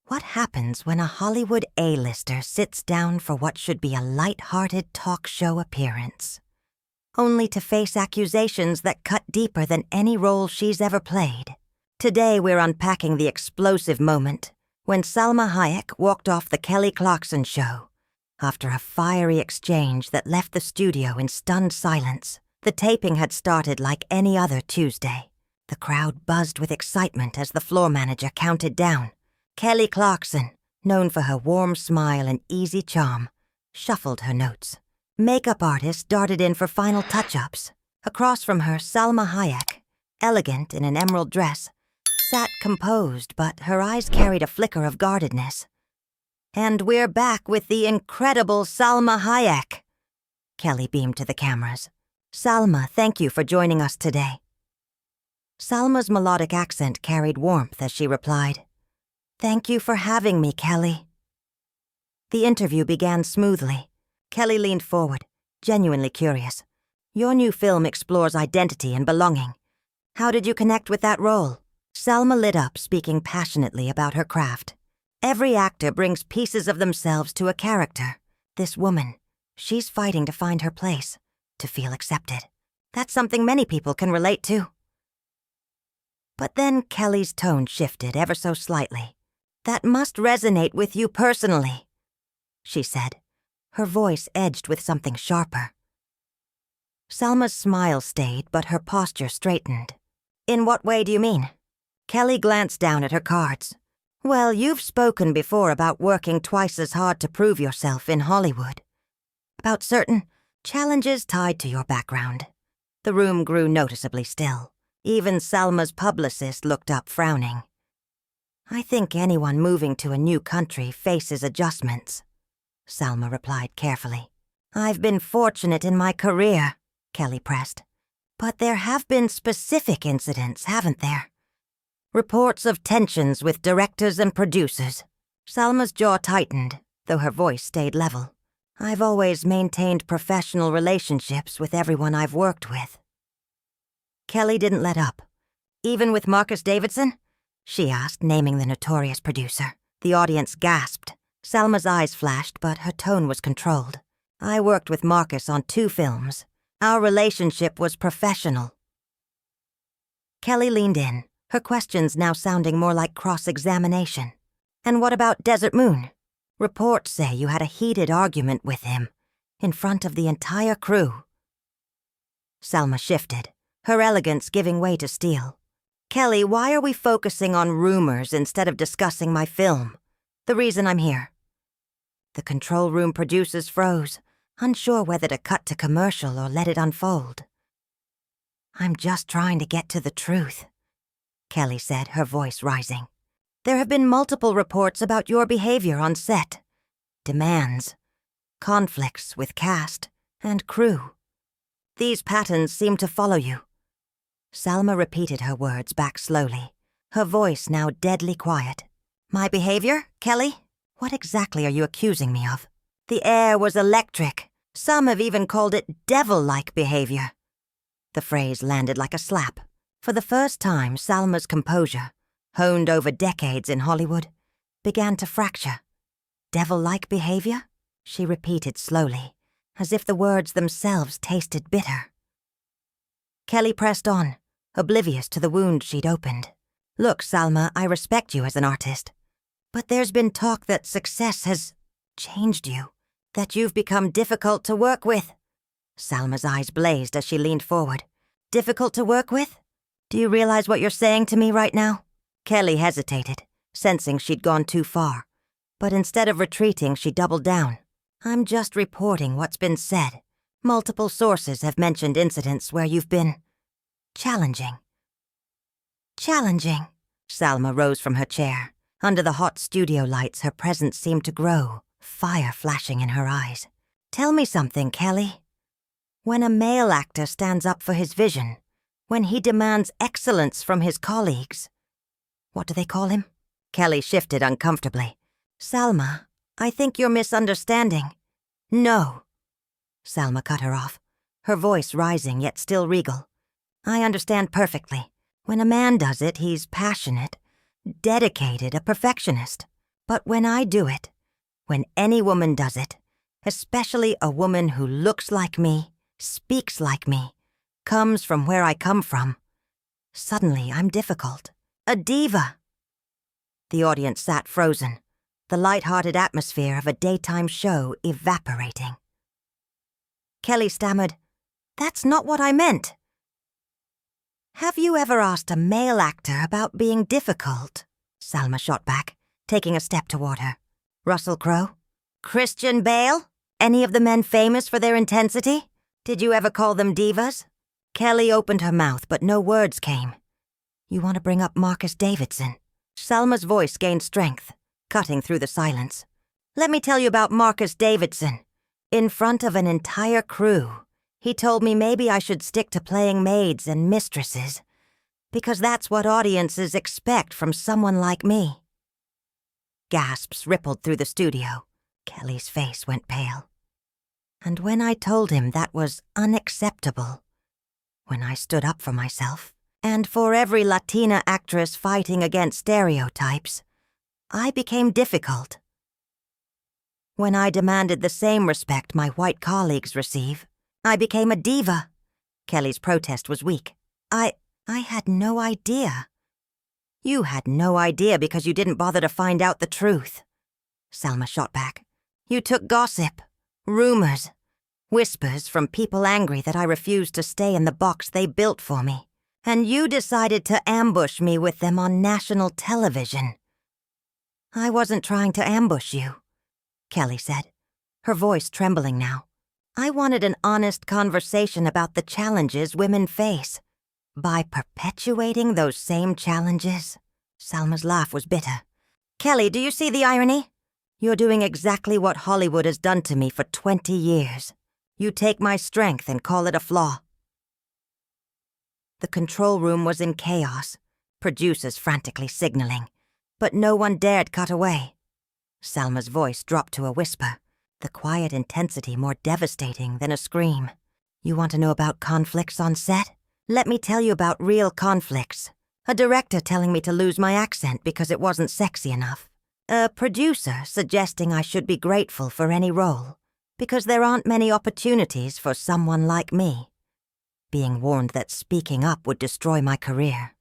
What happens when a Hollywood A-lister sits down for what should be a lighthearted talk show appearance, only to face accusations that cut deeper than any role she's ever played? Today we're unpacking the explosive moment when Salma Hayek walked off the Kelly Clarkson Show after a fiery exchange that left the studio in stunned silence. The taping had started like any other Tuesday. The crowd buzzed with excitement as the floor manager counted down. Kelly Clarkson, known for her warm smile and easy charm, shuffled her notes. Makeup artists darted in for final touch-ups. Across from her, Salma Hayek, elegant in an emerald dress, sat composed, but her eyes carried a flicker of guardedness. "And we're back with the incredible Salma Hayek." Kelly beamed to the cameras. "Salma, thank you for joining us today." Salma's melodic accent carried warmth as she replied, "Thank you for having me, Kelly." The interview began smoothly. Kelly leaned forward, genuinely curious. "Your new film explores identity and belonging. How did you connect with that role?" Salma lit up, speaking passionately about her craft. "Every actor brings pieces of themselves to a character. This woman, she's fighting to find her place, to feel accepted. That's something many people can relate to." But then Kelly's tone shifted ever so slightly. "That must resonate with you personally," she said, her voice edged with something sharper. Salma's smile stayed, but her posture straightened. "In what way do you mean?" Kelly glanced down at her cards. "Well, you've spoken before about working twice as hard to prove yourself in Hollywood. About certain challenges tied to your background." The room grew noticeably still. Even Salma's publicist looked up, frowning. "I think anyone moving to a new country faces adjustments," Salma replied carefully. "I've been fortunate in my career," Kelly pressed. "But there have been specific incidents, haven't there? Reports of tensions with directors and producers." Salma's jaw tightened, though her voice stayed level. "I've always maintained professional relationships with everyone I've worked with." Kelly didn't let up. "Even with Marcus Davidson?" she asked, naming the notorious producer. The audience gasped. Salma's eyes flashed, but her tone was controlled. "I worked with Marcus on 2 films. Our relationship was professional." Kelly leaned in, her questions now sounding more like cross-examination. "And what about Desert Moon? Reports say you had a heated argument with him, in front of the entire crew." Salma shifted, her elegance giving way to steel. "Kelly, why are we focusing on rumors instead of discussing my film? The reason I'm here." The control room producers froze, unsure whether to cut to commercial or let it unfold. "I'm just trying to get to the truth," Kelly said, her voice rising. "There have been multiple reports about your behavior on set. Demands, conflicts with cast and crew. These patterns seem to follow you." Salma repeated her words back slowly, her voice now deadly quiet. "My behavior, Kelly? What exactly are you accusing me of?" "The air was electric. Some have even called it devil-like behavior." The phrase landed like a slap. For the first time, Salma's composure, honed over decades in Hollywood, began to fracture. "Devil-like behavior?" she repeated slowly, as if the words themselves tasted bitter. Kelly pressed on, oblivious to the wound she'd opened. "Look, Salma, I respect you as an artist, but there's been talk that success has changed you, that you've become difficult to work with." Salma's eyes blazed as she leaned forward. "Difficult to work with? Do you realize what you're saying to me right now?" Kelly hesitated, sensing she'd gone too far, but instead of retreating, she doubled down. "I'm just reporting what's been said. Multiple sources have mentioned incidents where you've been challenging." "Challenging?" Salma rose from her chair. Under the hot studio lights, her presence seemed to grow, fire flashing in her eyes. "Tell me something, Kelly. When a male actor stands up for his vision, when he demands excellence from his colleagues, what do they call him?" Kelly shifted uncomfortably. "Salma, I think you're misunderstanding." "No." Salma cut her off, her voice rising yet still regal. "I understand perfectly. When a man does it, he's passionate, dedicated, a perfectionist. But when I do it, when any woman does it, especially a woman who looks like me, speaks like me, comes from where I come from, suddenly I'm difficult. A diva. The audience sat frozen, the lighthearted atmosphere of a daytime show evaporating. Kelly stammered, "That's not what I meant." "Have you ever asked a male actor about being difficult?" Salma shot back, taking a step toward her. "Russell Crowe? Christian Bale? Any of the men famous for their intensity? Did you ever call them divas?" Kelly opened her mouth, but no words came. "You want to bring up Marcus Davidson?" Salma's voice gained strength, cutting through the silence. "Let me tell you about Marcus Davidson. In front of an entire crew, he told me maybe I should stick to playing maids and mistresses, because that's what audiences expect from someone like me." Gasps rippled through the studio. Kelly's face went pale. "And when I told him that was unacceptable, when I stood up for myself, and for every Latina actress fighting against stereotypes, I became difficult. When I demanded the same respect my white colleagues receive, I became a diva." Kelly's protest was weak. I had no idea." "You had no idea because you didn't bother to find out the truth." Salma shot back. "You took gossip, rumors, whispers from people angry that I refused to stay in the box they built for me, and you decided to ambush me with them on national television." "I wasn't trying to ambush you," Kelly said, her voice trembling now. "I wanted an honest conversation about the challenges women face. By perpetuating those same challenges." Salma's laugh was bitter. "Kelly, do you see the irony? You're doing exactly what Hollywood has done to me for 20 years. You take my strength and call it a flaw." The control room was in chaos, producers frantically signaling, but no one dared cut away. Salma's voice dropped to a whisper, the quiet intensity more devastating than a scream. "You want to know about conflicts on set? Let me tell you about real conflicts. A director telling me to lose my accent because it wasn't sexy enough. A producer suggesting I should be grateful for any role, because there aren't many opportunities for someone like me. Being warned that speaking up would destroy my career."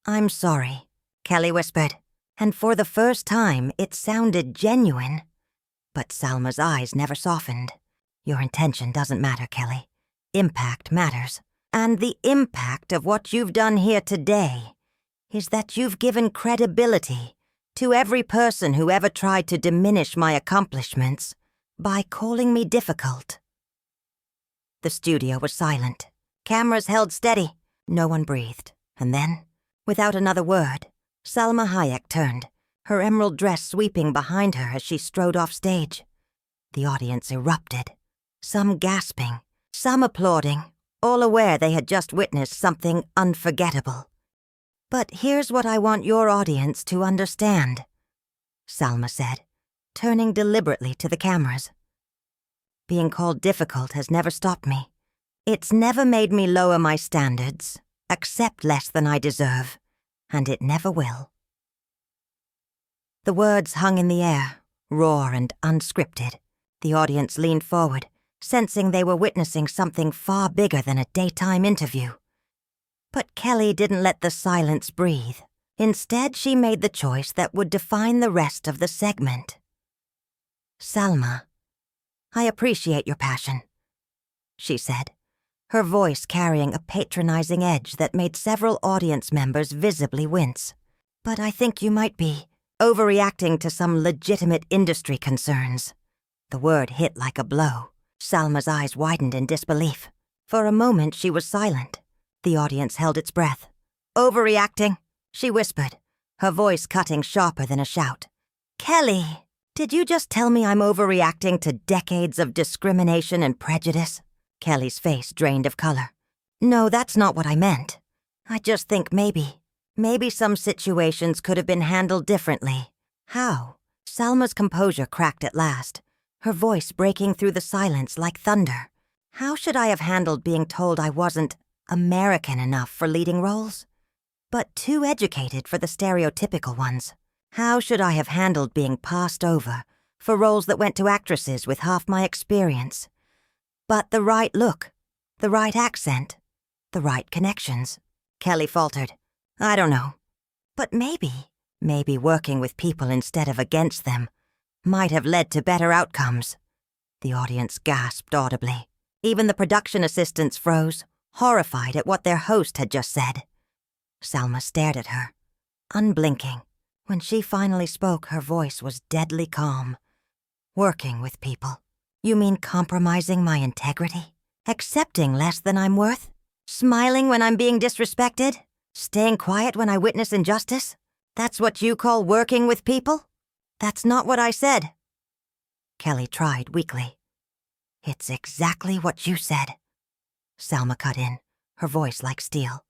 "I'm sorry," Kelly whispered, and for the first time it sounded genuine. But Salma's eyes never softened. "Your intention doesn't matter, Kelly. Impact matters. And the impact of what you've done here today is that you've given credibility to every person who ever tried to diminish my accomplishments by calling me difficult." The studio was silent. Cameras held steady. No one breathed. And then, without another word, Salma Hayek turned, her emerald dress sweeping behind her as she strode off stage. The audience erupted, some gasping, some applauding, all aware they had just witnessed something unforgettable. "But here's what I want your audience to understand," Salma said, turning deliberately to the cameras. "Being called difficult has never stopped me. It's never made me lower my standards, accept less than I deserve, and it never will." The words hung in the air, raw and unscripted. The audience leaned forward, sensing they were witnessing something far bigger than a daytime interview. But Kelly didn't let the silence breathe. Instead, she made the choice that would define the rest of the segment. "Salma, I appreciate your passion," she said, her voice carrying a patronizing edge that made several audience members visibly wince. "But I think you might be overreacting to some legitimate industry concerns." The word hit like a blow. Salma's eyes widened in disbelief. For a moment, she was silent. The audience held its breath. "Overreacting?" she whispered, her voice cutting sharper than a shout. "Kelly, did you just tell me I'm overreacting to decades of discrimination and prejudice?" Kelly's face drained of color. "No, that's not what I meant. I just think maybe some situations could have been handled differently." "How?" Salma's composure cracked at last, her voice breaking through the silence like thunder. "How should I have handled being told I wasn't American enough for leading roles, but too educated for the stereotypical ones? How should I have handled being passed over for roles that went to actresses with half my experience? But the right look, the right accent, the right connections. Kelly faltered. I don't know. But maybe working with people instead of against them might have led to better outcomes. The audience gasped audibly. Even the production assistants froze, horrified at what their host had just said. Salma stared at her, unblinking. When she finally spoke, her voice was deadly calm. Working with people. You mean compromising my integrity? Accepting less than I'm worth? Smiling when I'm being disrespected? Staying quiet when I witness injustice? That's what you call working with people? That's not what I said. Kelly tried weakly. It's exactly what you said. Salma cut in, her voice like steel.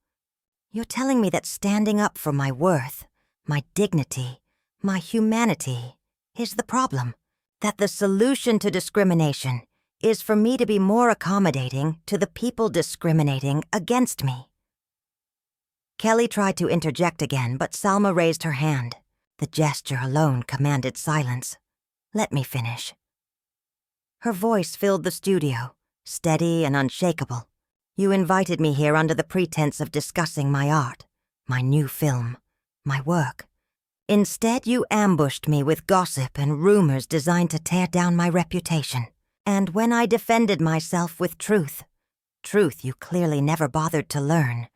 You're telling me that standing up for my worth, my dignity, my humanity is the problem. That the solution to discrimination is for me to be more accommodating to the people discriminating against me. Kelly tried to interject again, but Salma raised her hand. The gesture alone commanded silence. Let me finish. Her voice filled the studio, steady and unshakable. You invited me here under the pretense of discussing my art, my new film, my work. Instead, you ambushed me with gossip and rumors designed to tear down my reputation. And when I defended myself with truth you clearly never bothered to learn,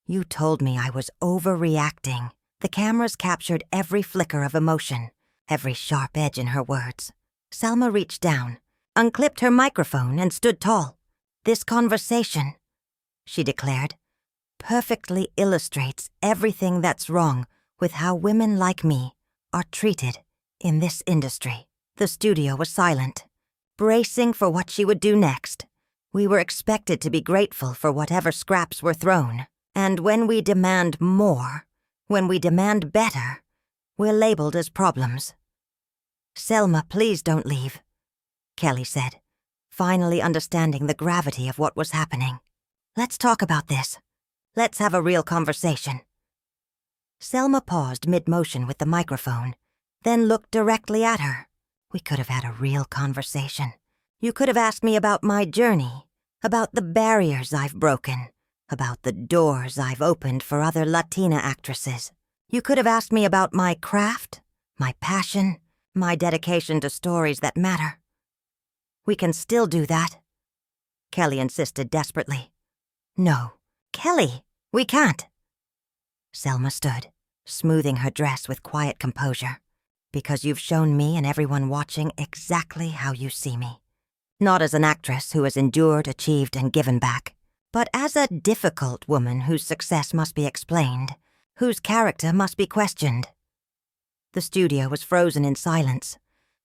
you told me I was overreacting. The cameras captured every flicker of emotion, every sharp edge in her words. Salma reached down, unclipped her microphone, and stood tall. This conversation, she declared, perfectly illustrates everything that's wrong with how women like me are treated in this industry. The studio was silent, bracing for what she would do next. We were expected to be grateful for whatever scraps were thrown. And when we demand more, when we demand better, we're labeled as problems. Selma, please don't leave, Kelly said, finally understanding the gravity of what was happening. Let's talk about this. Let's have a real conversation. Selma paused mid-motion with the microphone, then looked directly at her. We could have had a real conversation. You could have asked me about my journey, about the barriers I've broken, about the doors I've opened for other Latina actresses. You could have asked me about my craft, my passion, my dedication to stories that matter. We can still do that, Kelly insisted desperately. No, Kelly, we can't. Selma stood, smoothing her dress with quiet composure. Because you've shown me and everyone watching exactly how you see me. Not as an actress who has endured, achieved, and given back, but as a difficult woman whose success must be explained, whose character must be questioned. The studio was frozen in silence.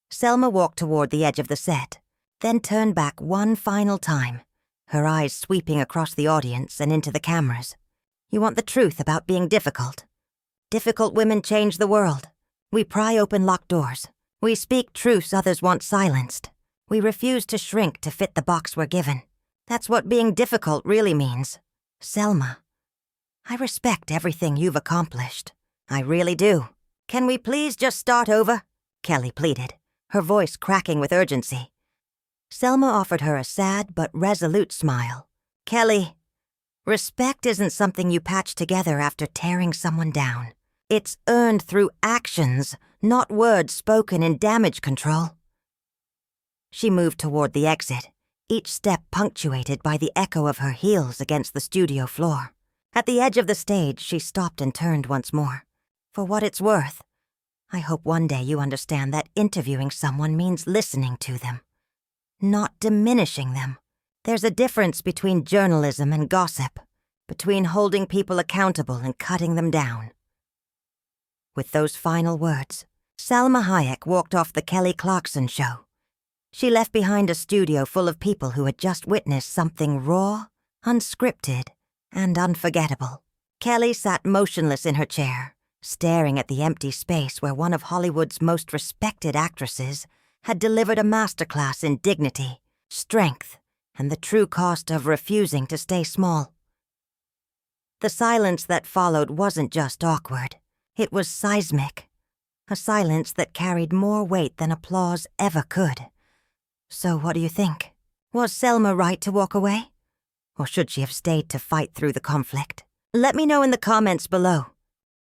Selma walked toward the edge of the set, then turned back one final time, her eyes sweeping across the audience and into the cameras. You want the truth about being difficult? Difficult women change the world. We pry open locked doors. We speak truths others want silenced. We refuse to shrink to fit the box we're given. That's what being difficult really means. Selma, I respect everything you've accomplished. I really do. Can we please just start over? Kelly pleaded, her voice cracking with urgency. Selma offered her a sad but resolute smile. Kelly, respect isn't something you patch together after tearing someone down. It's earned through actions, not words spoken in damage control. She moved toward the exit, each step punctuated by the echo of her heels against the studio floor. At the edge of the stage, she stopped and turned once more. For what it's worth, I hope one day you understand that interviewing someone means listening to them, not diminishing them. There's a difference between journalism and gossip, between holding people accountable and cutting them down. With those final words, Salma Hayek walked off the Kelly Clarkson Show. She left behind a studio full of people who had just witnessed something raw, unscripted, and unforgettable. Kelly sat motionless in her chair, staring at the empty space where one of Hollywood's most respected actresses had delivered a masterclass in dignity, strength, and the true cost of refusing to stay small. The silence that followed wasn't just awkward. It was seismic, a silence that carried more weight than applause ever could. So what do you think? Was Selma right to walk away? Or should she have stayed to fight through the conflict? Let me know in the comments below.